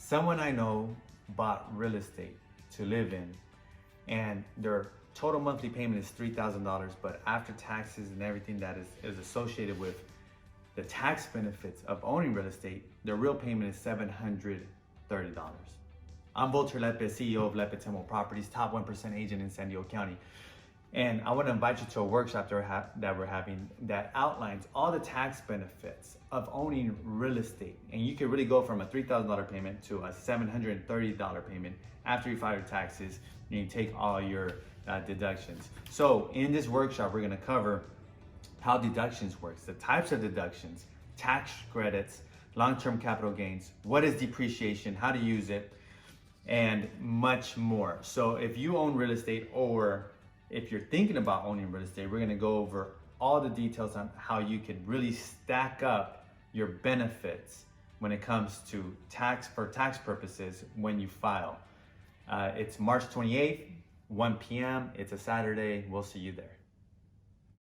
Someone I know bought real estate to live in, and their total monthly payment is $3,000, but after taxes and everything that is associated with the tax benefits of owning real estate, their real payment is $730. I'm Volter Lepe, CEO of Lepe Temple Properties, top 1% agent in San Diego County. And I want to invite you to a workshop that we're having that outlines all the tax benefits of owning real estate. And you can really go from a $3,000 payment to a $730 payment after you file your taxes and you take all your deductions. So in this workshop, we're going to cover how deductions works, the types of deductions, tax credits, long-term capital gains, what is depreciation, how to use it, and much more. So if you own real estate, or if you're thinking about owning real estate, we're gonna go over all the details on how you can really stack up your benefits when it comes to tax purposes when you file. It's March 28th, 1 p.m. It's a Saturday. We'll see you there.